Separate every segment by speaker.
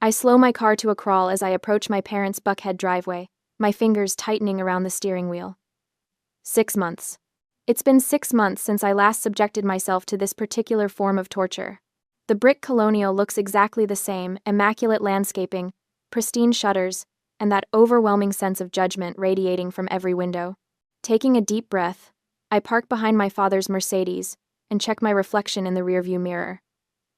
Speaker 1: I slow my car to a crawl as I approach my parents' Buckhead driveway, my fingers tightening around the steering wheel. 6 months. It's been 6 months since I last subjected myself to this particular form of torture. The brick colonial looks exactly the same, immaculate landscaping, pristine shutters, and that overwhelming sense of judgment radiating from every window. Taking a deep breath, I park behind my father's Mercedes and check my reflection in the rearview mirror.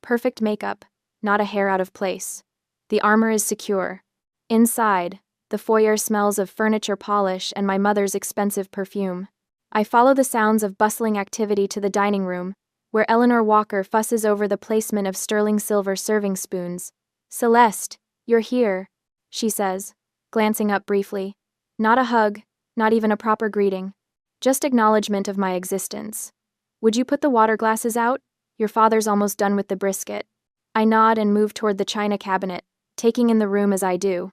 Speaker 1: Perfect makeup, not a hair out of place. The armor is secure. Inside, the foyer smells of furniture polish and my mother's expensive perfume. I follow the sounds of bustling activity to the dining room, where Eleanor Walker fusses over the placement of sterling silver serving spoons. "Celeste, you're here," she says, glancing up briefly. Not a hug, not even a proper greeting. Just acknowledgement of my existence. "Would you put the water glasses out? Your father's almost done with the brisket." I nod and move toward the china cabinet, taking in the room as I do.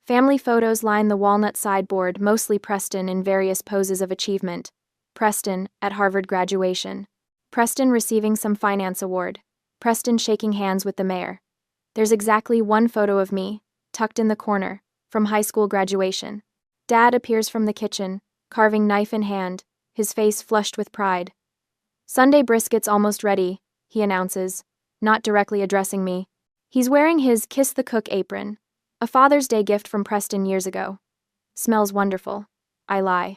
Speaker 1: Family photos line the walnut sideboard, mostly Preston in various poses of achievement. Preston at Harvard graduation. Preston receiving some finance award. Preston shaking hands with the mayor. There's exactly one photo of me, tucked in the corner, from high school graduation. Dad appears from the kitchen, carving knife in hand, his face flushed with pride. "Sunday brisket's almost ready," he announces, not directly addressing me. He's wearing his Kiss the Cook apron, a Father's Day gift from Preston years ago. "Smells wonderful." I lie.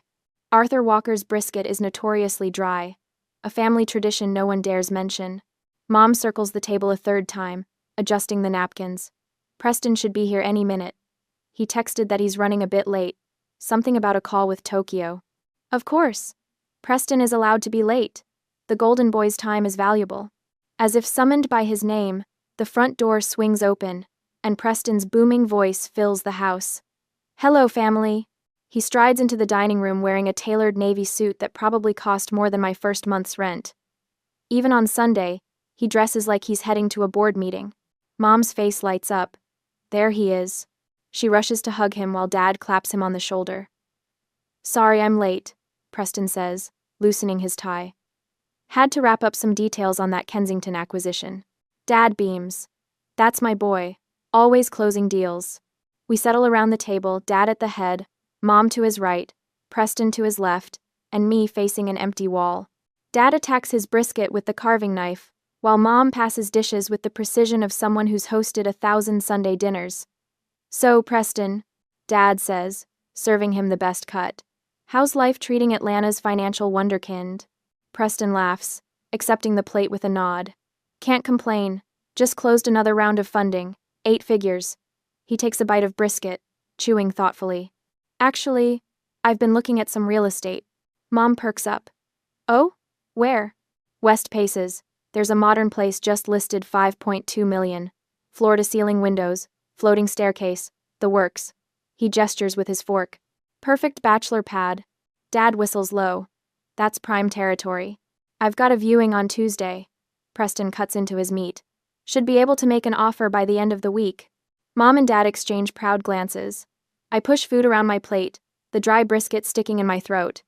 Speaker 1: Arthur Walker's brisket is notoriously dry, a family tradition no one dares mention. Mom circles the table a third time, adjusting the napkins. "Preston should be here any minute. He texted that he's running a bit late, something about a call with Tokyo." Of course. Preston is allowed to be late. The Golden Boy's time is valuable. As if summoned by his name, the front door swings open, and Preston's booming voice fills the house. "Hello, family." He strides into the dining room wearing a tailored navy suit that probably cost more than my first month's rent. Even on Sunday, he dresses like he's heading to a board meeting. Mom's face lights up. There he is. She rushes to hug him while Dad claps him on the shoulder. "Sorry I'm late," Preston says, loosening his tie. "Had to wrap up some details on that Kensington acquisition." Dad beams. "That's my boy, always closing deals." We settle around the table, Dad at the head, Mom to his right, Preston to his left, and me facing an empty wall. Dad attacks his brisket with the carving knife, while Mom passes dishes with the precision of someone who's hosted 1,000 Sunday dinners. "So, Preston," Dad says, serving him the best cut, "how's life treating Atlanta's financial wunderkind?" Preston laughs, accepting the plate with a nod. "Can't complain. Just closed another round of funding, 8 figures. He takes a bite of brisket, chewing thoughtfully. "Actually, I've been looking at some real estate." Mom perks up. "Oh? Where?" "West Paces. There's a modern place just listed 5.2 million. Floor-to-ceiling windows, floating staircase, the works." He gestures with his fork. "Perfect bachelor pad." Dad whistles low. "That's prime territory. I've got a viewing on Tuesday." Preston cuts into his meat. "Should be able to make an offer by the end of the week." Mom and Dad exchange proud glances. I push food around my plate, the dry brisket sticking in my throat.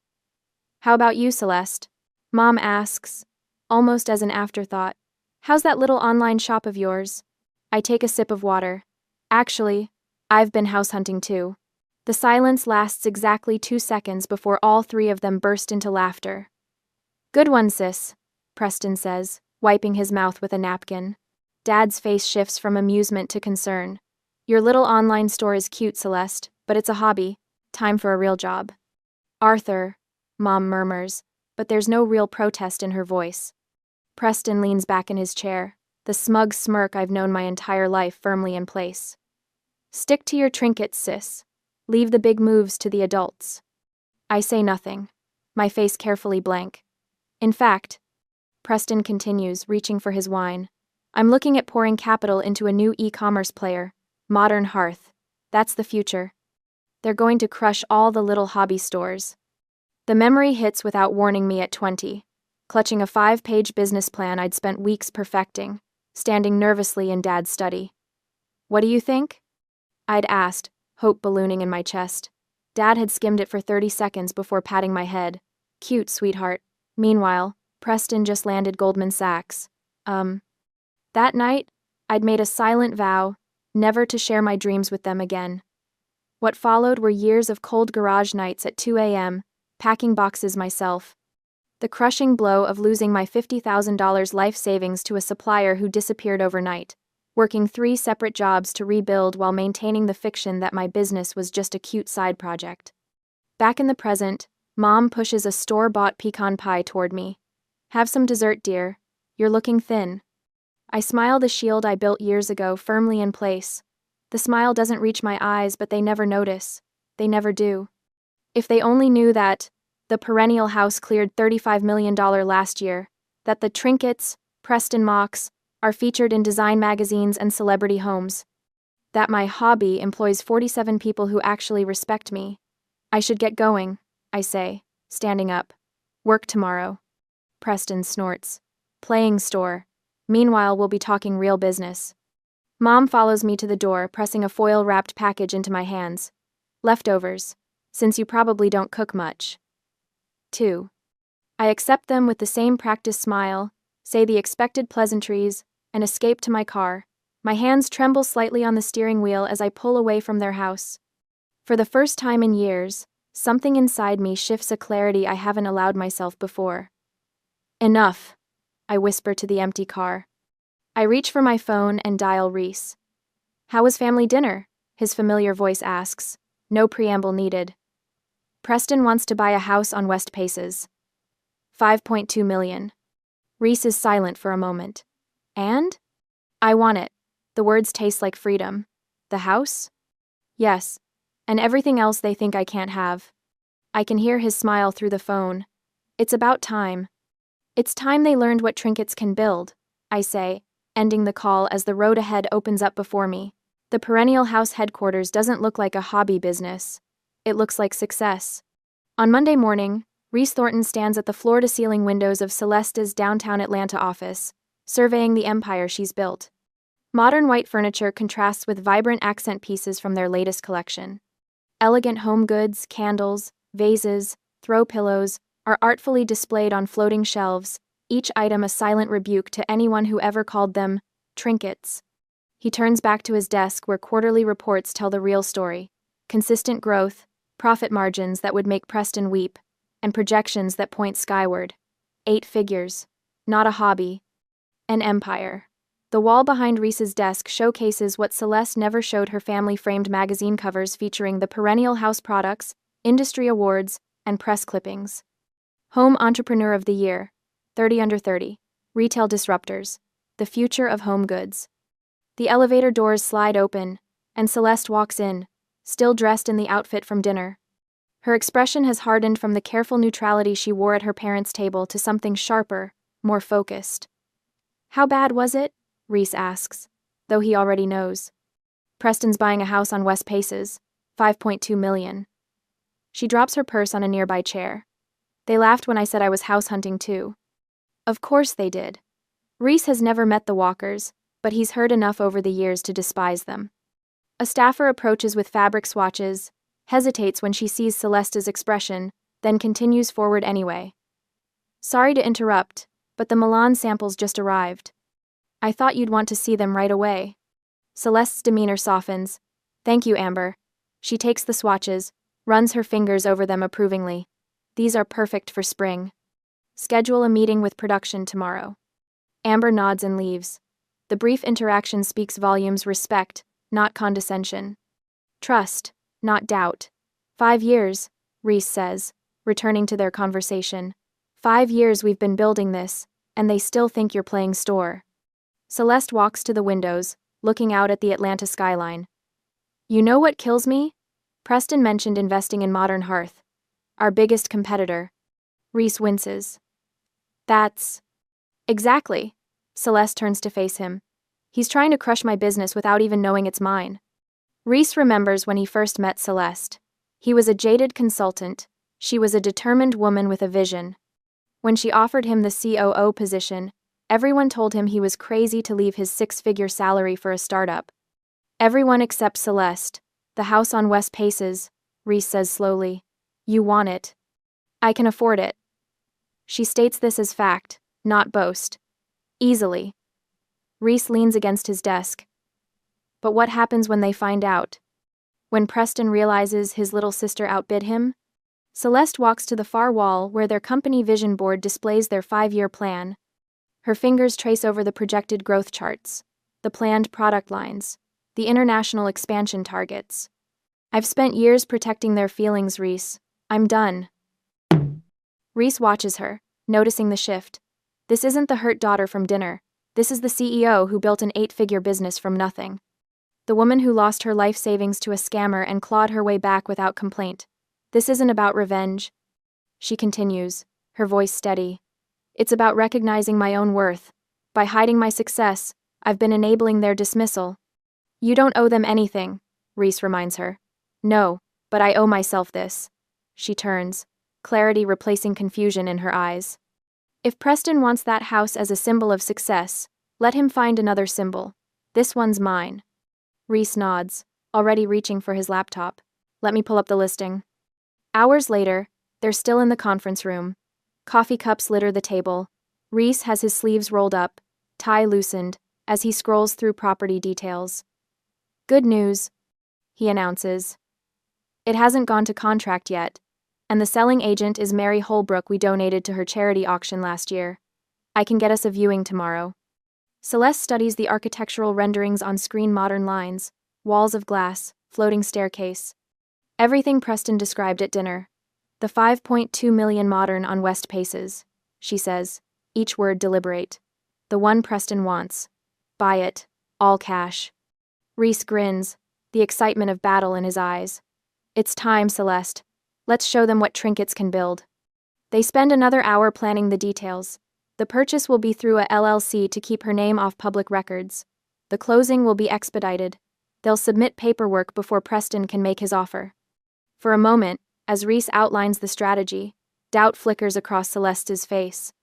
Speaker 1: "How about you, Celeste?" Mom asks, almost as an afterthought. "How's that little online shop of yours?" I take a sip of water. "Actually, I've been house hunting too." The silence lasts exactly 2 seconds before all 3 of them burst into laughter. "Good one, sis," Preston says, wiping his mouth with a napkin. Dad's face shifts from amusement to concern. "Your little online store is cute, Celeste, but it's a hobby. Time for a real job." "Arthur," Mom murmurs, but there's no real protest in her voice. Preston leans back in his chair, the smug smirk I've known my entire life firmly in place. "Stick to your trinkets, sis. Leave the big moves to the adults." I say nothing, my face carefully blank. "In fact," Preston continues, reaching for his wine, "I'm looking at pouring capital into a new e-commerce player, Modern Hearth. That's the future. They're going to crush all the little hobby stores." The memory hits without warning me at 20, clutching a 5-page business plan I'd spent weeks perfecting, standing nervously in Dad's study. "What do you think?" I'd asked, hope ballooning in my chest. Dad had skimmed it for 30 seconds before patting my head. "Cute, sweetheart." Meanwhile, Preston just landed Goldman Sachs. That night, I'd made a silent vow, never to share my dreams with them again. What followed were years of cold garage nights at 2 a.m., packing boxes myself. The crushing blow of losing my $50,000 life savings to a supplier who disappeared overnight, working 3 separate jobs to rebuild while maintaining the fiction that my business was just a cute side project. Back in the present, Mom pushes a store-bought pecan pie toward me. "Have some dessert, dear. You're looking thin." I smile, the shield I built years ago firmly in place. The smile doesn't reach my eyes, but they never notice. They never do. If they only knew that the Perennial House cleared $35 million last year, that the trinkets, Preston Mocks, are featured in design magazines and celebrity homes, that my hobby employs 47 people who actually respect me. I should get going, I say, standing up. Work tomorrow. Preston snorts. Playing store. Meanwhile, we'll be talking real business. Mom follows me to the door, pressing a foil-wrapped package into my hands. Leftovers, since you probably don't cook much. 2. I accept them with the same practiced smile, say the expected pleasantries, and escape to my car. My hands tremble slightly on the steering wheel as I pull away from their house. For the first time in years, something inside me shifts, a clarity I haven't allowed myself before. Enough, I whisper to the empty car. I reach for my phone and dial Reese. "How was family dinner?" his familiar voice asks. No preamble needed. "Preston wants to buy a house on West Paces. 5.2 million. Reese is silent for a moment. "And?" "I want it." The words taste like freedom. "The house?" "Yes. And everything else they think I can't have." I can hear his smile through the phone. "It's about time." "It's time they learned what trinkets can build," I say, ending the call as the road ahead opens up before me. The Perennial House headquarters doesn't look like a hobby business. It looks like success. On Monday morning, Reese Thornton stands at the floor-to-ceiling windows of Celeste's downtown Atlanta office, surveying the empire she's built. Modern white furniture contrasts with vibrant accent pieces from their latest collection. Elegant home goods, candles, vases, throw pillows are artfully displayed on floating shelves, each item a silent rebuke to anyone who ever called them trinkets. He turns back to his desk where quarterly reports tell the real story: consistent growth, profit margins that would make Preston weep, and projections that point skyward. 8 figures. Not a hobby. An empire. The wall behind Reese's desk showcases what Celeste never showed her family: framed magazine covers featuring the Perennial House products, industry awards, and press clippings. Home Entrepreneur of the Year, 30 Under 30, Retail Disruptors, the future of home goods. The elevator doors slide open, and Celeste walks in, still dressed in the outfit from dinner. Her expression has hardened from the careful neutrality she wore at her parents' table to something sharper, more focused. "How bad was it?" Reese asks, though he already knows. "Preston's buying a house on West Paces, 5.2 million. She drops her purse on a nearby chair. "They laughed when I said I was house hunting too." Of course they did. Reese has never met the Walkers, but he's heard enough over the years to despise them. A staffer approaches with fabric swatches, hesitates when she sees Celeste's expression, then continues forward anyway. "Sorry to interrupt, but the Milan samples just arrived. I thought you'd want to see them right away." Celeste's demeanor softens. "Thank you, Amber." She takes the swatches, runs her fingers over them approvingly. "These are perfect for spring. Schedule a meeting with production tomorrow." Amber nods and leaves. The brief interaction speaks volumes: respect, not condescension. Trust, not doubt. 5 years, Reese says, returning to their conversation. 5 years we've been building this, and they still think you're playing store. Celeste walks to the windows, looking out at the Atlanta skyline. "You know what kills me?" Preston mentioned investing in Modern Hearth. "Our biggest competitor." Reese winces. "That's..." "Exactly." Celeste turns to face him. "He's trying to crush my business without even knowing it's mine." Reese remembers when he first met Celeste. He was a jaded consultant. She was a determined woman with a vision. When she offered him the COO position, everyone told him he was crazy to leave his 6-figure salary for a startup. "Everyone except Celeste. The house on West Paces," Reese says slowly. "You want it. I can afford it." She states this as fact, not boast. Easily. Reese leans against his desk. But what happens when they find out? When Preston realizes his little sister outbid him? Celeste walks to the far wall where their company vision board displays their 5-year plan. Her fingers trace over the projected growth charts, the planned product lines, the international expansion targets. I've spent years protecting their feelings, Reese. I'm done. Reese watches her, noticing the shift. This isn't the hurt daughter from dinner. This is the CEO who built an 8-figure business from nothing. The woman who lost her life savings to a scammer and clawed her way back without complaint. This isn't about revenge. She continues, her voice steady. It's about recognizing my own worth. By hiding my success, I've been enabling their dismissal. You don't owe them anything, Reese reminds her. No, but I owe myself this. She turns, clarity replacing confusion in her eyes. If Preston wants that house as a symbol of success, let him find another symbol. This one's mine. Reese nods, already reaching for his laptop. Let me pull up the listing. Hours later, they're still in the conference room. Coffee cups litter the table. Reese has his sleeves rolled up, tie loosened, as he scrolls through property details. Good news, he announces. It hasn't gone to contract yet, and the selling agent is Mary Holbrook we donated to her charity auction last year. I can get us a viewing tomorrow. Celeste studies the architectural renderings on screen, modern lines, walls of glass, floating staircase. Everything Preston described at dinner. The 5.2 million modern on West Paces, she says, each word deliberate. The one Preston wants. Buy it, all cash. Reese grins, the excitement of battle in his eyes. It's time, Celeste. Let's show them what trinkets can build. They spend another hour planning the details. The purchase will be through a LLC to keep her name off public records. The closing will be expedited. They'll submit paperwork before Preston can make his offer. For a moment, as Reese outlines the strategy, doubt flickers across Celeste's face.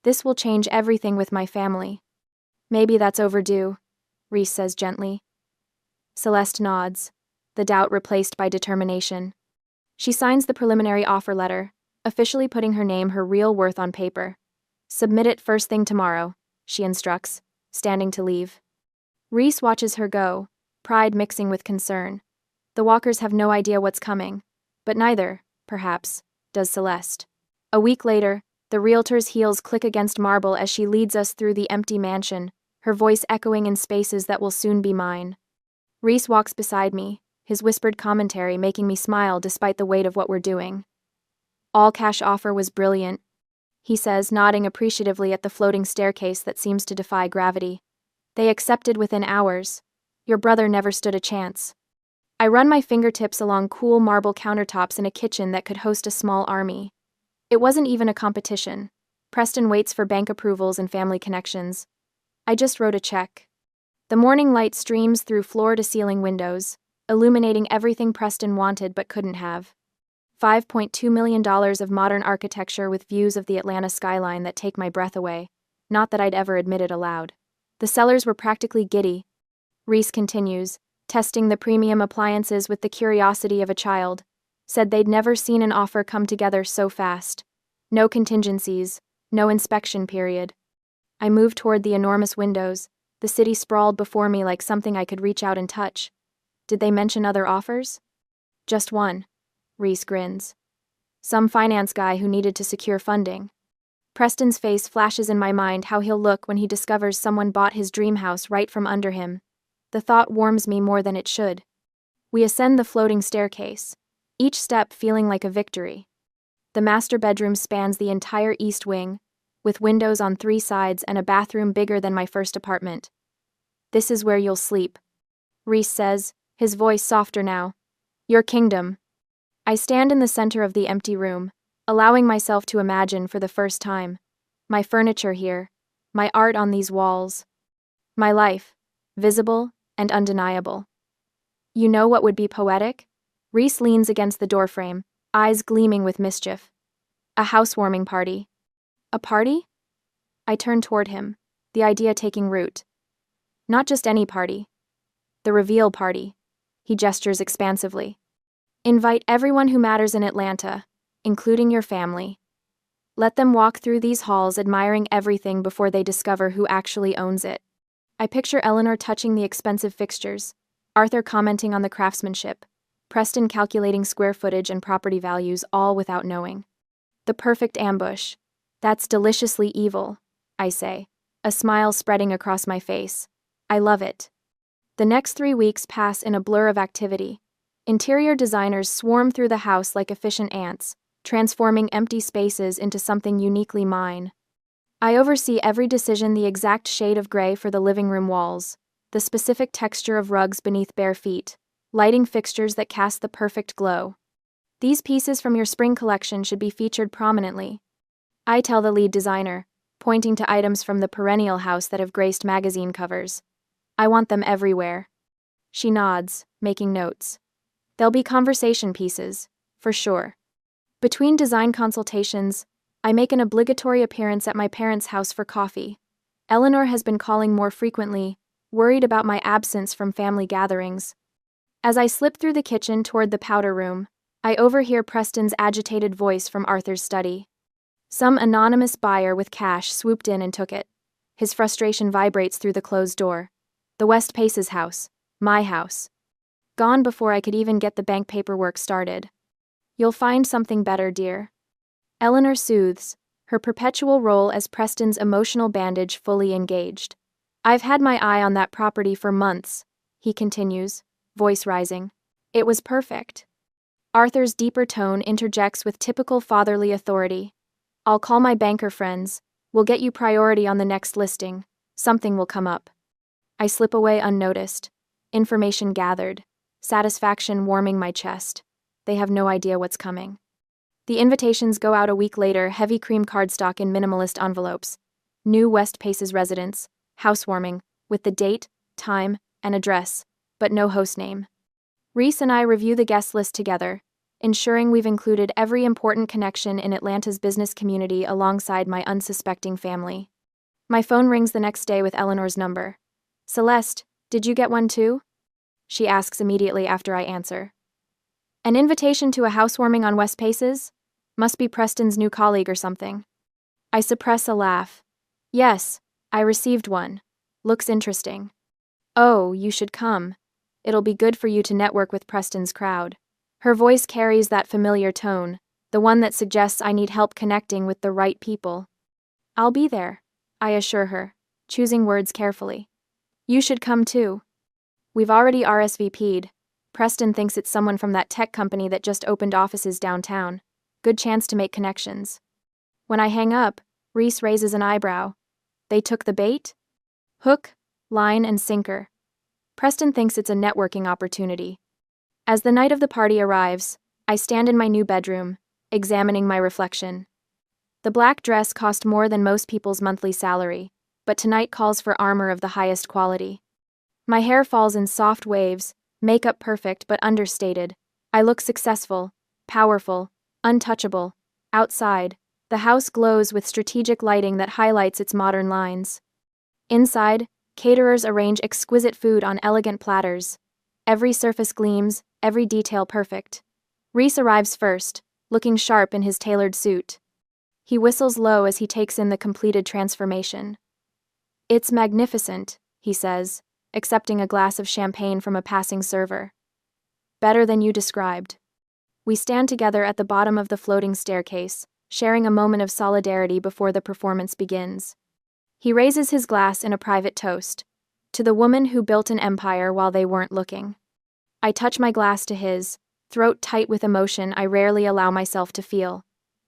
Speaker 1: This will change everything with my family. Maybe that's overdue, Reese says gently. Celeste nods, the doubt replaced by determination. She signs the preliminary offer letter, officially putting her real worth on paper. Submit it first thing tomorrow, she instructs, standing to leave. Reese watches her go, pride mixing with concern. The Walkers have no idea what's coming, but neither, perhaps, does Celeste. A week later, the realtor's heels click against marble as she leads us through the empty mansion, her voice echoing in spaces that will soon be mine. Reese walks beside me, his whispered commentary making me smile despite the weight of what we're doing. All-cash offer was brilliant, he says, nodding appreciatively at the floating staircase that seems to defy gravity. They accepted within hours. Your brother never stood a chance. I run my fingertips along cool marble countertops in a kitchen that could host a small army. It wasn't even a competition. Preston waits for bank approvals and family connections. I just wrote a check. The morning light streams through floor-to-ceiling windows, illuminating everything Preston wanted but couldn't have. $5.2 million of modern architecture with views of the Atlanta skyline that take my breath away. Not that I'd ever admit it aloud. The sellers were practically giddy. Reese continues, testing the premium appliances with the curiosity of a child. Said they'd never seen an offer come together so fast. No contingencies, no inspection period. I moved toward the enormous windows. The city sprawled before me like something I could reach out and touch. Did they mention other offers? Just one. Reese grins. Some finance guy who needed to secure funding. Preston's face flashes in my mind how he'll look when he discovers someone bought his dream house right from under him. The thought warms me more than it should. We ascend the floating staircase, each step feeling like a victory. The master bedroom spans the entire east wing, with windows on 3 sides and a bathroom bigger than my first apartment. This is where you'll sleep, Reese says, his voice softer now. Your kingdom. I stand in the center of the empty room, allowing myself to imagine for the first time. My furniture here, my art on these walls. My life, visible and undeniable. You know what would be poetic? Reese leans against the doorframe, eyes gleaming with mischief. A housewarming party. A party? I turn toward him, the idea taking root. Not just any party. The reveal party. He gestures expansively. Invite everyone who matters in Atlanta, including your family. Let them walk through these halls admiring everything before they discover who actually owns it. I picture Eleanor touching the expensive fixtures, Arthur commenting on the craftsmanship, Preston calculating square footage and property values, all without knowing. The perfect ambush. That's deliciously evil, I say, a smile spreading across my face. I love it. The next 3 weeks pass in a blur of activity. Interior designers swarm through the house like efficient ants, transforming empty spaces into something uniquely mine. I oversee every decision: the exact shade of gray for the living room walls, the specific texture of rugs beneath bare feet, lighting fixtures that cast the perfect glow. These pieces from your spring collection should be featured prominently, I tell the lead designer, pointing to items from the perennial house that have graced magazine covers. I want them everywhere. She nods, making notes. They'll be conversation pieces, for sure. Between design consultations, I make an obligatory appearance at my parents' house for coffee. Eleanor has been calling more frequently, worried about my absence from family gatherings. As I slip through the kitchen toward the powder room, I overhear Preston's agitated voice from Arthur's study. Some anonymous buyer with cash swooped in and took it. His frustration vibrates through the closed door. The West Pace's house. My house. Gone before I could even get the bank paperwork started. You'll find something better, dear. Eleanor soothes, her perpetual role as Preston's emotional bandage fully engaged. I've had my eye on that property for months, he continues, voice rising. It was perfect. Arthur's deeper tone interjects with typical fatherly authority. I'll call my banker friends. We'll get you priority on the next listing. Something will come up. I slip away unnoticed. Information gathered. Satisfaction warming my chest. They have no idea what's coming. The invitations go out a week later, heavy cream cardstock in minimalist envelopes. New West Pace's residence, housewarming, with the date, time, and address, but no host name. Reese and I review the guest list together, ensuring we've included every important connection in Atlanta's business community alongside my unsuspecting family. My phone rings the next day with Eleanor's number. Celeste, did you get one too? She asks immediately after I answer. An invitation to a housewarming on West Pace's? Must be Preston's new colleague or something. I suppress a laugh. Yes, I received one. Looks interesting. Oh, you should come. It'll be good for you to network with Preston's crowd. Her voice carries that familiar tone, the one that suggests I need help connecting with the right people. I'll be there, I assure her, choosing words carefully. You should come too. We've already RSVP'd. Preston thinks it's someone from that tech company that just opened offices downtown. Good chance to make connections. When I hang up, Reese raises an eyebrow. They took the bait? Hook, line, and sinker. Preston thinks it's a networking opportunity. As the night of the party arrives, I stand in my new bedroom, examining my reflection. The black dress cost more than most people's monthly salary, but tonight calls for armor of the highest quality. My hair falls in soft waves, makeup perfect but understated. I look successful, powerful, untouchable. Outside, the house glows with strategic lighting that highlights its modern lines. Inside, caterers arrange exquisite food on elegant platters. Every surface gleams, every detail perfect. Reese arrives first, looking sharp in his tailored suit. He whistles low as he takes in the completed transformation. It's magnificent, he says, accepting a glass of champagne from a passing server. Better than you described. We stand together at the bottom of the floating staircase, sharing a moment of solidarity before the performance begins. He raises his glass in a private toast, to the woman who built an empire while they weren't looking. I touch my glass to his, throat tight with emotion I rarely allow myself to feel.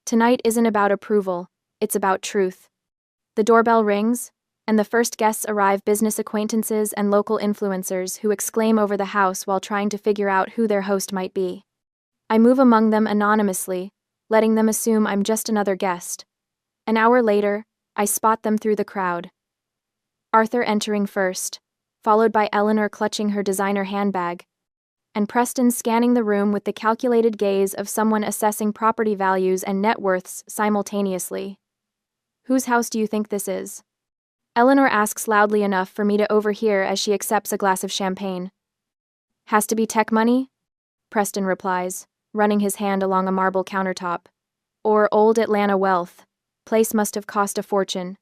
Speaker 1: Tonight isn't about approval, it's about truth. The doorbell rings, and the first guests arrive, business acquaintances and local influencers who exclaim over the house while trying to figure out who their host might be. I move among them anonymously, letting them assume I'm just another guest. An hour later, I spot them through the crowd. Arthur entering first, followed by Eleanor clutching her designer handbag, and Preston scanning the room with the calculated gaze of someone assessing property values and net worths simultaneously. Whose house do you think this is? Eleanor asks loudly enough for me to overhear as she accepts a glass of champagne. Has to be tech money? Preston replies, running his hand along a marble countertop. Or old Atlanta wealth. Place must have cost a fortune.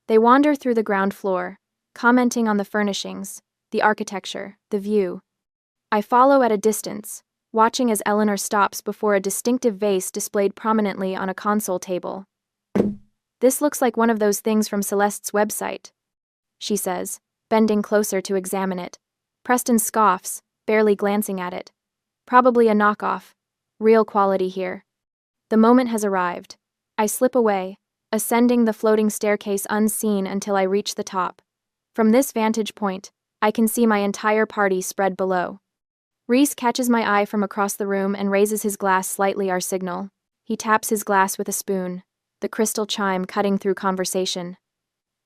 Speaker 1: They wander through the ground floor, commenting on the furnishings, the architecture, the view. I follow at a distance, watching as Eleanor stops before a distinctive vase displayed prominently on a console table. "This looks like one of those things from Celeste's website," she says, bending closer to examine it. Preston scoffs, barely glancing at it. "Probably a knockoff. Real quality here." The moment has arrived. I slip away, ascending the floating staircase unseen until I reach the top. From this vantage point, I can see my entire party spread below. Reese catches my eye from across the room and raises his glass slightly our signal. He taps his glass with a spoon, the crystal chime cutting through conversation.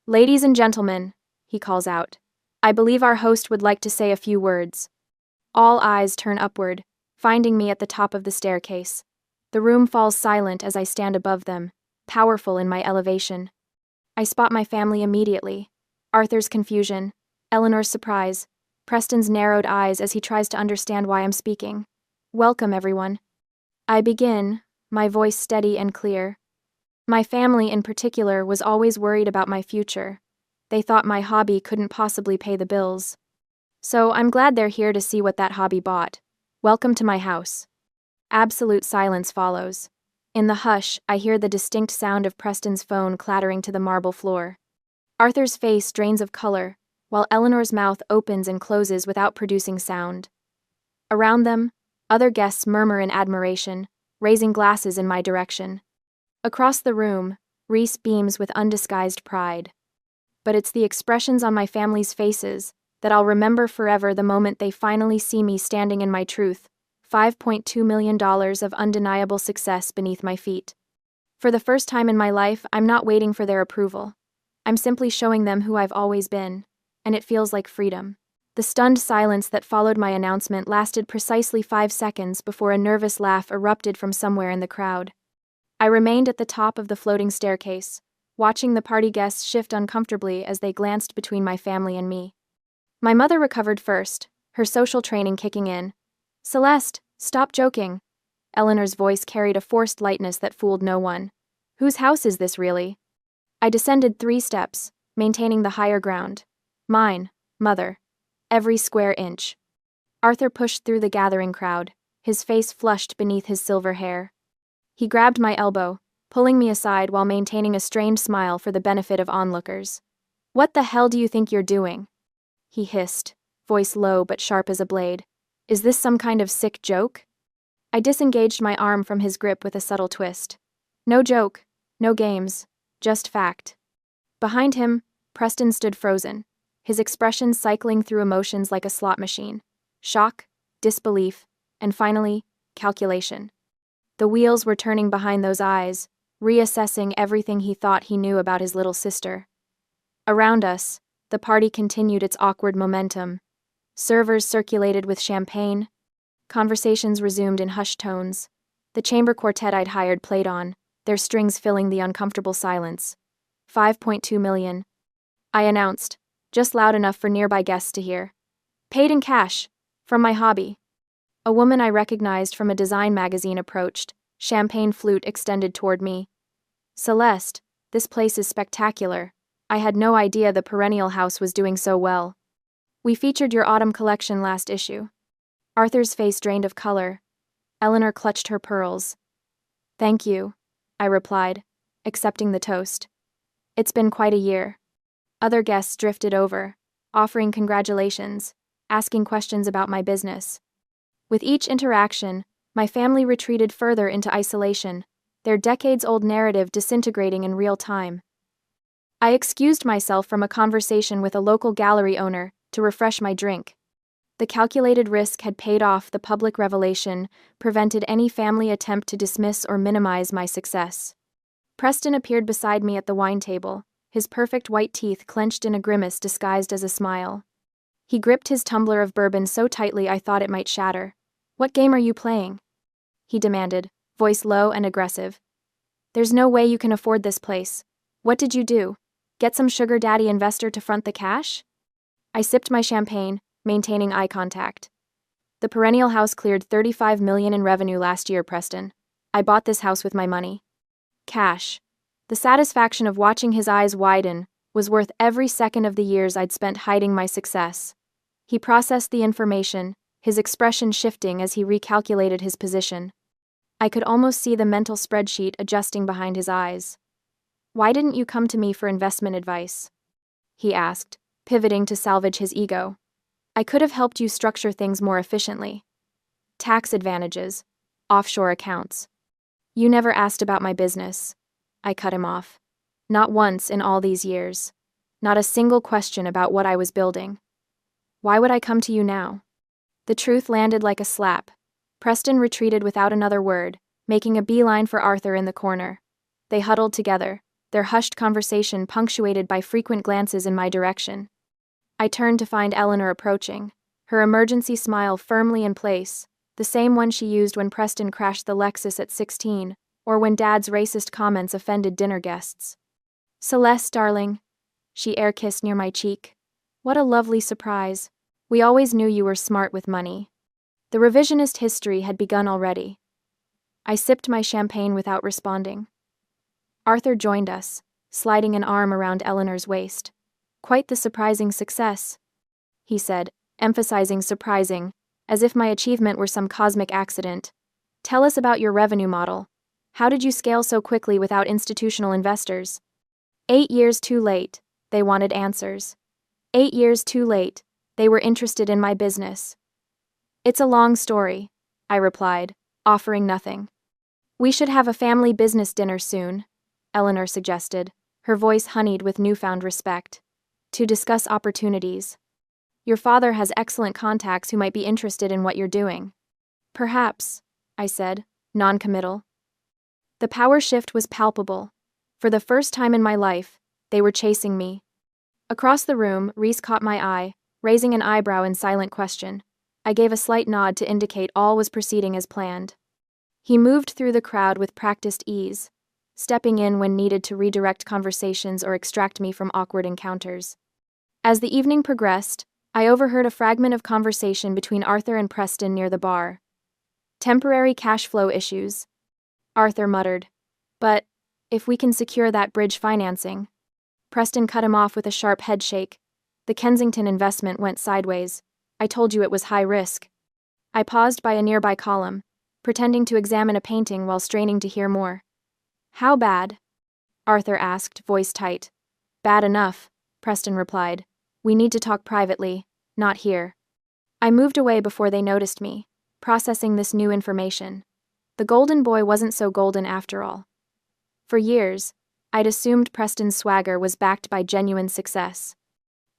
Speaker 1: "Ladies and gentlemen," he calls out, "I believe our host would like to say a few words." All eyes turn upward, finding me at the top of the staircase. The room falls silent as I stand above them, powerful in my elevation. I spot my family immediately. Arthur's confusion, Eleanor's surprise, Preston's narrowed eyes as he tries to understand why I'm speaking. "Welcome, everyone." I begin, my voice steady and clear. My family, in particular, was always worried about my future. They thought my hobby couldn't possibly pay the bills. So I'm glad they're here to see what that hobby bought. Welcome to my house. Absolute silence follows. In the hush, I hear the distinct sound of Preston's phone clattering to the marble floor. Arthur's face drains of color, while Eleanor's mouth opens and closes without producing sound. Around them, other guests murmur in admiration, raising glasses in my direction. Across the room, Reese beams with undisguised pride. But it's the expressions on my family's faces that I'll remember forever the moment they finally see me standing in my truth, $5.2 million of undeniable success beneath my feet. For the first time in my life, I'm not waiting for their approval. I'm simply showing them who I've always been, and it feels like freedom. The stunned silence that followed my announcement lasted precisely 5 seconds before a nervous laugh erupted from somewhere in the crowd. I remained at the top of the floating staircase, watching the party guests shift uncomfortably as they glanced between my family and me. My mother recovered first, her social training kicking in. "Celeste, stop joking." Eleanor's voice carried a forced lightness that fooled no one. "Whose house is this, really?" I descended 3 steps, maintaining the higher ground. "Mine, mother. Every square inch." Arthur pushed through the gathering crowd, his face flushed beneath his silver hair. He grabbed my elbow, pulling me aside while maintaining a strained smile for the benefit of onlookers. "What the hell do you think you're doing?" he hissed, voice low but sharp as a blade. "Is this some kind of sick joke?" I disengaged my arm from his grip with a subtle twist. "No joke, no games, just fact." Behind him, Preston stood frozen, his expression cycling through emotions like a slot machine. Shock, disbelief, and finally, calculation. The wheels were turning behind those eyes, reassessing everything he thought he knew about his little sister. Around us, the party continued its awkward momentum. Servers circulated with champagne. Conversations resumed in hushed tones. The chamber quartet I'd hired played on, their strings filling the uncomfortable silence. 5.2 million. I announced, just loud enough for nearby guests to hear. "Paid in cash. From my hobby." A woman I recognized from a design magazine approached, champagne flute extended toward me. "Celeste, this place is spectacular. I had no idea the Perennial House was doing so well. We featured your autumn collection last issue." Arthur's face drained of color. Eleanor clutched her pearls. "Thank you," I replied, accepting the toast. "It's been quite a year." Other guests drifted over, offering congratulations, asking questions about my business. With each interaction, my family retreated further into isolation, their decades-old narrative disintegrating in real time. I excused myself from a conversation with a local gallery owner to refresh my drink. The calculated risk had paid off. The public revelation prevented any family attempt to dismiss or minimize my success. Preston appeared beside me at the wine table, his perfect white teeth clenched in a grimace disguised as a smile. He gripped his tumbler of bourbon so tightly I thought it might shatter. "What game are you playing?" he demanded, voice low and aggressive. "There's no way you can afford this place. What did you do? Get some sugar daddy investor to front the cash?" I sipped my champagne, maintaining eye contact. "The Perennial House cleared $35 million in revenue last year, Preston. I bought this house with my money. Cash." The satisfaction of watching his eyes widen was worth every second of the years I'd spent hiding my success. He processed the information, his expression shifting as he recalculated his position. I could almost see the mental spreadsheet adjusting behind his eyes. "Why didn't you come to me for investment advice?" he asked, pivoting to salvage his ego. "I could have helped you structure things more efficiently. Tax advantages, offshore accounts. You never asked about my business." I cut him off. "Not once in all these years. Not a single question about what I was building. Why would I come to you now?" The truth landed like a slap. Preston retreated without another word, making a beeline for Arthur in the corner. They huddled together, their hushed conversation punctuated by frequent glances in my direction. I turned to find Eleanor approaching, her emergency smile firmly in place, the same one she used when Preston crashed the Lexus at 16, or when Dad's racist comments offended dinner guests. "Celeste, darling," she air-kissed near my cheek. "What a lovely surprise. We always knew you were smart with money." The revisionist history had begun already. I sipped my champagne without responding. Arthur joined us, sliding an arm around Eleanor's waist. "Quite the surprising success," he said, emphasizing surprising, as if my achievement were some cosmic accident. "Tell us about your revenue model. How did you scale so quickly without institutional investors?" 8 years too late, they wanted answers. 8 years too late, they were interested in my business. "It's a long story," I replied, offering nothing. "We should have a family business dinner soon," Eleanor suggested, her voice honeyed with newfound respect. "To discuss opportunities. Your father has excellent contacts who might be interested in what you're doing." "Perhaps," I said, non-committal. The power shift was palpable. For the first time in my life, they were chasing me. Across the room, Reese caught my eye, raising an eyebrow in silent question. I gave a slight nod to indicate all was proceeding as planned. He moved through the crowd with practiced ease, stepping in when needed to redirect conversations or extract me from awkward encounters. As the evening progressed, I overheard a fragment of conversation between Arthur and Preston near the bar. "Temporary cash flow issues," Arthur muttered. "But if we can secure that bridge financing." Preston cut him off with a sharp headshake. "The Kensington investment went sideways. I told you it was high risk." I paused by a nearby column, pretending to examine a painting while straining to hear more. "How bad?" Arthur asked, voice tight. "Bad enough," Preston replied. "We need to talk privately, not here." I moved away before they noticed me, processing this new information. The golden boy wasn't so golden after all. For years, I'd assumed Preston's swagger was backed by genuine success.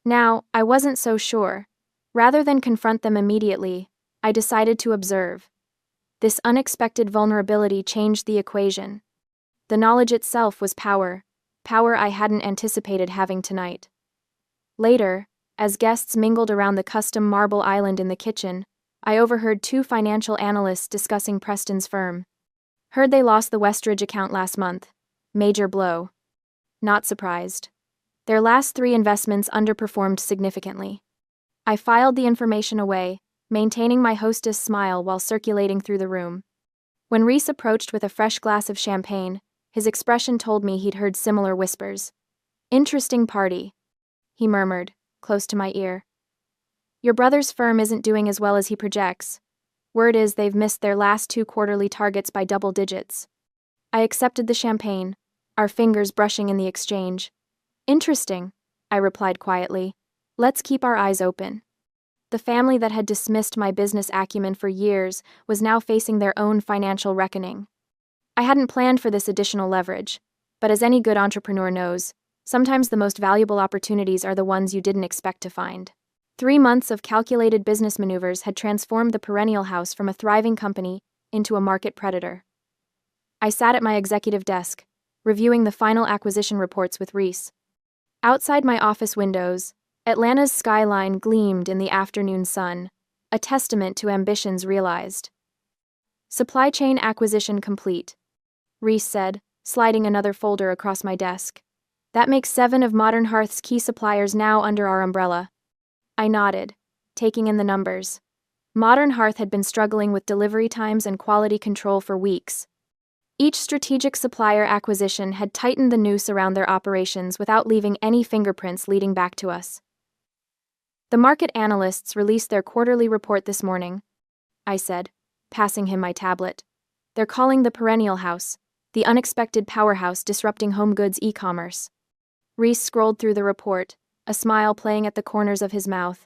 Speaker 1: Now, I wasn't so sure. Rather than confront them immediately, I decided to observe. This unexpected vulnerability changed the equation. The knowledge itself was power, power I hadn't anticipated having tonight. Later, as guests mingled around the custom marble island in the kitchen, I overheard 2 financial analysts discussing Preston's firm. "Heard they lost the Westridge account last month. Major blow." Not surprised. Their last 3 investments underperformed significantly. I filed the information away, maintaining my hostess' smile while circulating through the room. When Reese approached with a fresh glass of champagne, his expression told me he'd heard similar whispers. "Interesting party," he murmured, close to my ear. "Your brother's firm isn't doing as well as he projects. Word is they've missed their last 2 quarterly targets by double digits." I accepted the champagne, our fingers brushing in the exchange. "Interesting," I replied quietly. "Let's keep our eyes open." The family that had dismissed my business acumen for years was now facing their own financial reckoning. I hadn't planned for this additional leverage, but as any good entrepreneur knows, sometimes the most valuable opportunities are the ones you didn't expect to find. 3 months of calculated business maneuvers had transformed the perennial house from a thriving company into a market predator. I sat at my executive desk, reviewing the final acquisition reports with Reese. Outside my office windows, Atlanta's skyline gleamed in the afternoon sun, a testament to ambitions realized. "Supply chain acquisition complete," Reese said, sliding another folder across my desk. "That makes 7 of Modern Hearth's key suppliers now under our umbrella." I nodded, taking in the numbers. Modern Hearth had been struggling with delivery times and quality control for weeks. Each strategic supplier acquisition had tightened the noose around their operations without leaving any fingerprints leading back to us. The market analysts released their quarterly report this morning, I said, passing him my tablet. They're calling the Perennial House, the unexpected powerhouse disrupting home goods e-commerce. Reese scrolled through the report, a smile playing at the corners of his mouth.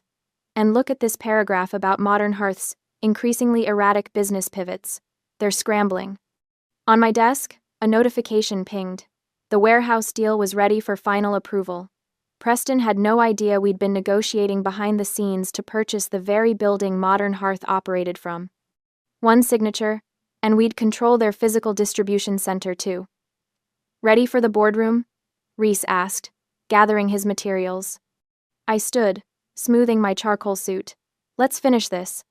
Speaker 1: And look at this paragraph about Modern Hearth's increasingly erratic business pivots. They're scrambling. On my desk, a notification pinged. The warehouse deal was ready for final approval. Preston had no idea we'd been negotiating behind the scenes to purchase the very building Modern Hearth operated from. One signature, and we'd control their physical distribution center too. Ready for the boardroom? Reese asked, gathering his materials. I stood, smoothing my charcoal suit. Let's finish this.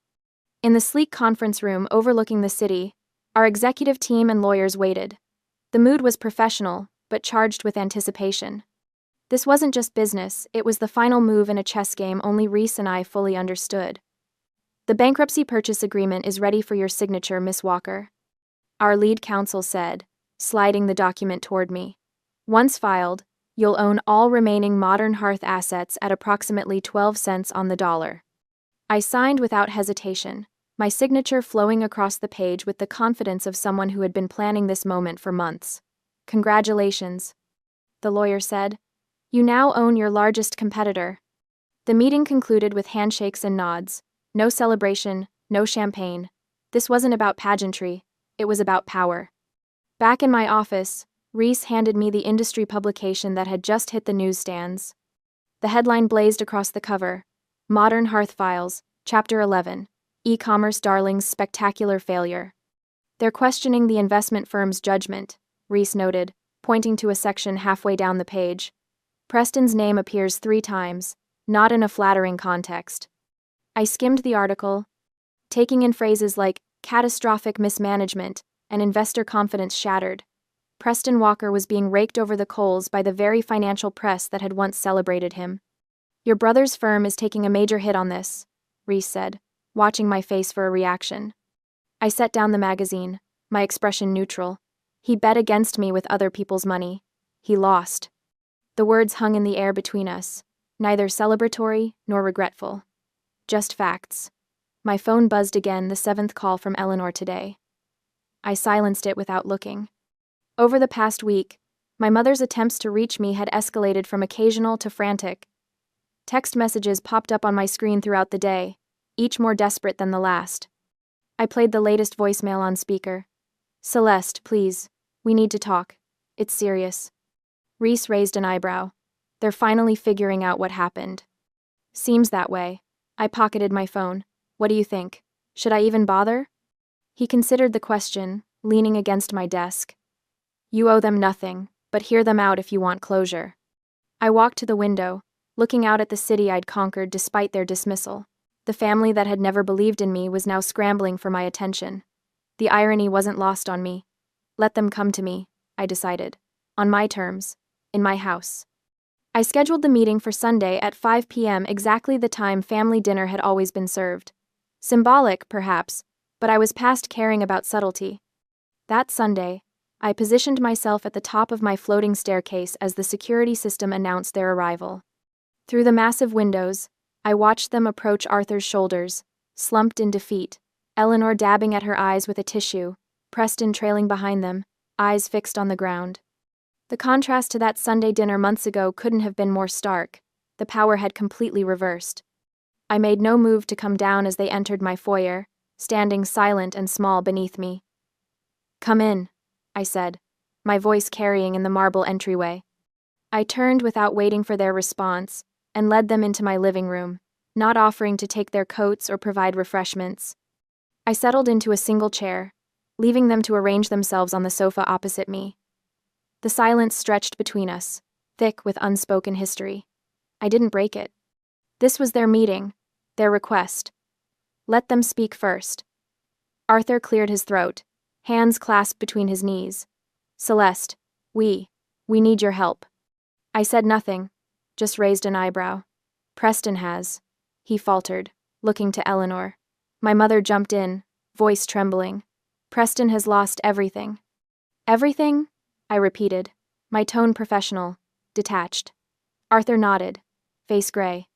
Speaker 1: In the sleek conference room overlooking the city, our executive team and lawyers waited. The mood was professional, but charged with anticipation. This wasn't just business, it was the final move in a chess game only Reese and I fully understood. The bankruptcy purchase agreement is ready for your signature, Miss Walker, our lead counsel said, sliding the document toward me. Once filed, you'll own all remaining Modern Hearth assets at approximately 12 cents on the dollar. I signed without hesitation, my signature flowing across the page with the confidence of someone who had been planning this moment for months. Congratulations, the lawyer said. You now own your largest competitor. The meeting concluded with handshakes and nods. No celebration, no champagne. This wasn't about pageantry, it was about power. Back in my office, Reese handed me the industry publication that had just hit the newsstands. The headline blazed across the cover: Modern Hearth Files, Chapter 11, E-commerce Darling's Spectacular Failure. They're questioning the investment firm's judgment, Reese noted, pointing to a section halfway down the page. Preston's name appears 3 times, not in a flattering context. I skimmed the article, taking in phrases like catastrophic mismanagement and investor confidence shattered. Preston Walker was being raked over the coals by the very financial press that had once celebrated him. Your brother's firm is taking a major hit on this, Reese said, watching my face for a reaction. I set down the magazine, my expression neutral. He bet against me with other people's money. He lost. The words hung in the air between us, neither celebratory nor regretful. Just facts. My phone buzzed again, the 7th call from Eleanor today. I silenced it without looking. Over the past week, my mother's attempts to reach me had escalated from occasional to frantic. Text messages popped up on my screen throughout the day, each more desperate than the last. I played the latest voicemail on speaker. Celeste, please. We need to talk. It's serious. Reese raised an eyebrow. They're finally figuring out what happened. Seems that way. I pocketed my phone. What do you think? Should I even bother? He considered the question, leaning against my desk. You owe them nothing, but hear them out if you want closure. I walked to the window, looking out at the city I'd conquered despite their dismissal. The family that had never believed in me was now scrambling for my attention. The irony wasn't lost on me. Let them come to me, I decided. On my terms. In my house. I scheduled the meeting for Sunday at 5 p.m., exactly the time family dinner had always been served. Symbolic, perhaps, but I was past caring about subtlety. That Sunday, I positioned myself at the top of my floating staircase as the security system announced their arrival. Through the massive windows, I watched them approach Arthur's shoulders, slumped in defeat, Eleanor dabbing at her eyes with a tissue, Preston trailing behind them, eyes fixed on the ground. The contrast to that Sunday dinner months ago couldn't have been more stark. The power had completely reversed. I made no move to come down as they entered my foyer, standing silent and small beneath me. Come in, I said, my voice carrying in the marble entryway. I turned without waiting for their response, and led them into my living room, not offering to take their coats or provide refreshments. I settled into a single chair, leaving them to arrange themselves on the sofa opposite me. The silence stretched between us, thick with unspoken history. I didn't break it. This was their meeting, their request. Let them speak first. Arthur cleared his throat, hands clasped between his knees. Celeste, we need your help. I said nothing, just raised an eyebrow. Preston has, he faltered, looking to Eleanor. My mother jumped in, voice trembling. Preston has lost everything. Everything? I repeated, my tone professional, detached. Arthur nodded, face gray.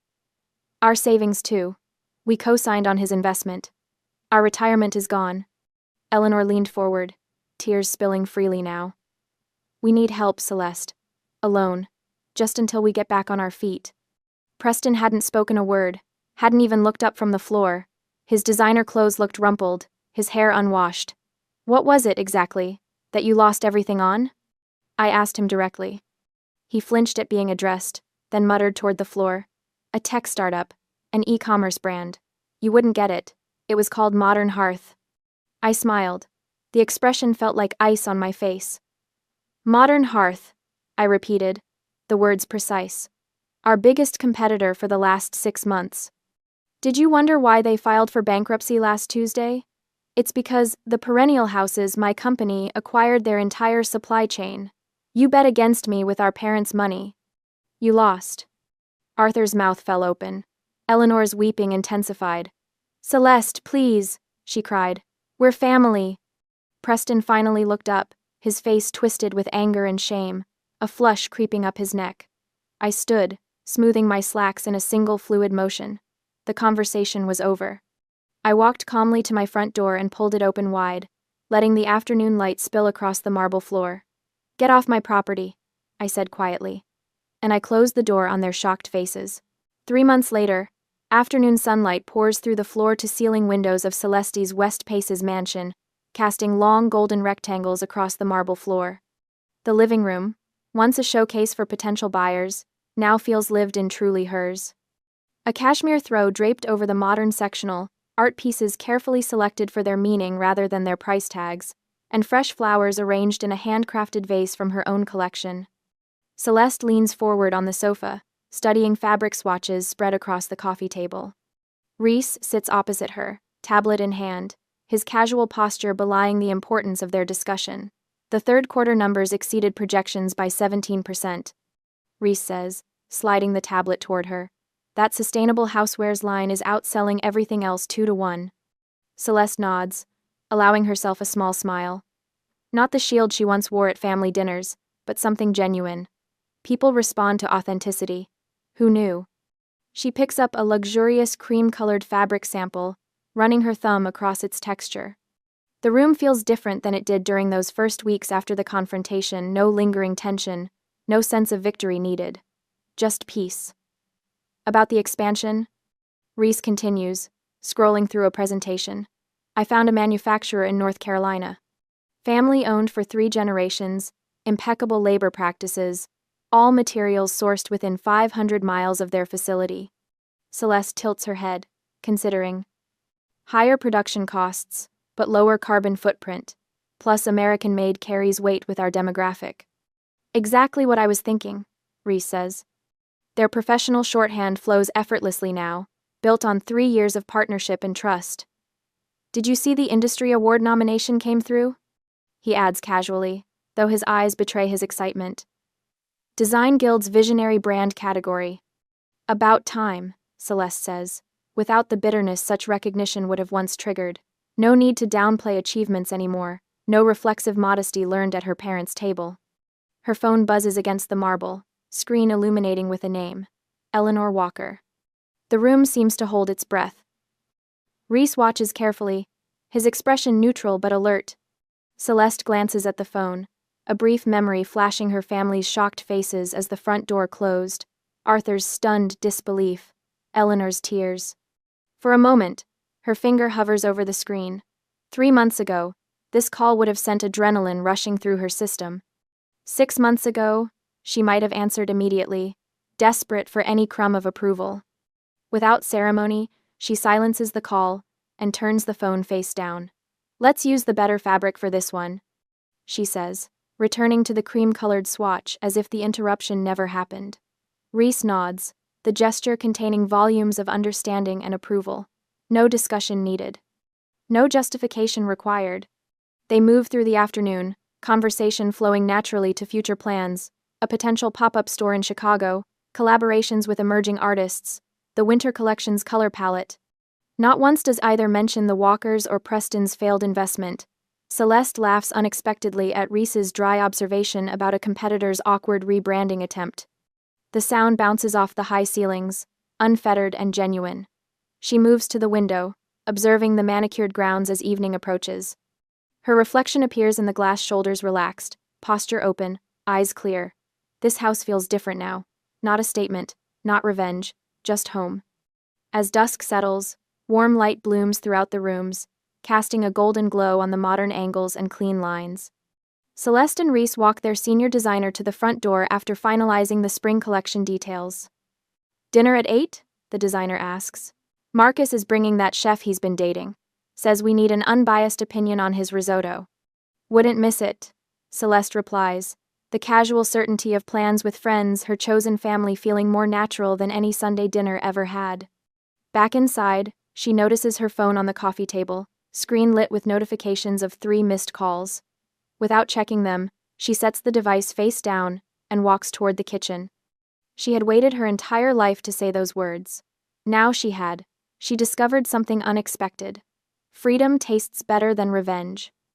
Speaker 1: Our savings, too. We co-signed on his investment. Our retirement is gone. Eleanor leaned forward, tears spilling freely now. We need help, Celeste. Alone. Just until we get back on our feet. Preston hadn't spoken a word, hadn't even looked up from the floor. His designer clothes looked rumpled, his hair unwashed. What was it, exactly, that you lost everything on? I asked him directly. He flinched at being addressed, then muttered toward the floor. A tech startup. An e-commerce brand. You wouldn't get it. It was called Modern Hearth. I smiled. The expression felt like ice on my face. Modern Hearth, I repeated, the words precise. Our biggest competitor for the last 6 months. Did you wonder why they filed for bankruptcy last Tuesday? It's because the Perennial Houses, my company, acquired their entire supply chain. You bet against me with our parents' money. You lost. Arthur's mouth fell open. Eleanor's weeping intensified. Celeste, please, she cried. We're family. Preston finally looked up, his face twisted with anger and shame, a flush creeping up his neck. I stood, smoothing my slacks in a single fluid motion. The conversation was over. I walked calmly to my front door and pulled it open wide, letting the afternoon light spill across the marble floor. Get off my property, I said quietly. And I closed the door on their shocked faces. 3 months later, afternoon sunlight pours through the floor-to-ceiling windows of Celeste's West Paces mansion, casting long golden rectangles across the marble floor. The living room, once a showcase for potential buyers, now feels lived in, truly hers. A cashmere throw draped over the modern sectional, art pieces carefully selected for their meaning rather than their price tags, and fresh flowers arranged in a handcrafted vase from her own collection. Celeste leans forward on the sofa, studying fabric swatches spread across the coffee table. Reese sits opposite her, tablet in hand, his casual posture belying the importance of their discussion. The third quarter numbers exceeded projections by 17%. Reese says, sliding the tablet toward her. That sustainable housewares line is outselling everything else 2-to-1. Celeste nods, allowing herself a small smile. Not the shield she once wore at family dinners, but something genuine. People respond to authenticity. Who knew? She picks up a luxurious cream-colored fabric sample, running her thumb across its texture. The room feels different than it did during those first weeks after the confrontation. No lingering tension, no sense of victory needed. Just peace. About the expansion? Reese continues, scrolling through a presentation. I found a manufacturer in North Carolina. Family-owned for 3 generations, impeccable labor practices, all materials sourced within 500 miles of their facility. Celeste tilts her head, considering. Higher production costs, but lower carbon footprint, plus American-made carries weight with our demographic. Exactly what I was thinking, Reese says. Their professional shorthand flows effortlessly now, built on 3 years of partnership and trust. Did you see the industry award nomination came through? He adds casually, though his eyes betray his excitement. Design Guild's Visionary Brand category. About time, Celeste says, without the bitterness such recognition would have once triggered. No need to downplay achievements anymore, no reflexive modesty learned at her parents' table. Her phone buzzes against the marble, screen illuminating with a name. Eleanor Walker. The room seems to hold its breath. Reese watches carefully, his expression neutral but alert. Celeste glances at the phone, a brief memory flashing her family's shocked faces as the front door closed, Arthur's stunned disbelief, Eleanor's tears. For a moment, her finger hovers over the screen. 3 months ago, this call would have sent adrenaline rushing through her system. 6 months ago, she might have answered immediately, desperate for any crumb of approval. Without ceremony, she silences the call and turns the phone face down. Let's use the better fabric for this one, she says, returning to the cream-colored swatch as if the interruption never happened. Reese nods, the gesture containing volumes of understanding and approval. No discussion needed. No justification required. They move through the afternoon, conversation flowing naturally to future plans, a potential pop-up store in Chicago, collaborations with emerging artists, the winter collection's color palette. Not once does either mention the Walkers or Preston's failed investment. Celeste laughs unexpectedly at Reese's dry observation about a competitor's awkward rebranding attempt. The sound bounces off the high ceilings, unfettered and genuine. She moves to the window, observing the manicured grounds as evening approaches. Her reflection appears in the glass, shoulders relaxed, posture open, eyes clear. This house feels different now. Not a statement, not revenge, just home. As dusk settles, warm light blooms throughout the rooms, casting a golden glow on the modern angles and clean lines. Celeste and Reese walk their senior designer to the front door after finalizing the spring collection details. "Dinner at 8?" the designer asks. "Marcus is bringing that chef he's been dating. Says we need an unbiased opinion on his risotto." "Wouldn't miss it," Celeste replies, the casual certainty of plans with friends, her chosen family feeling more natural than any Sunday dinner ever had. Back inside, she notices her phone on the coffee table, screen lit with notifications of 3 missed calls. Without checking them, she sets the device face down and walks toward the kitchen. She had waited her entire life to say those words. Now she discovered something unexpected. Freedom tastes better than revenge.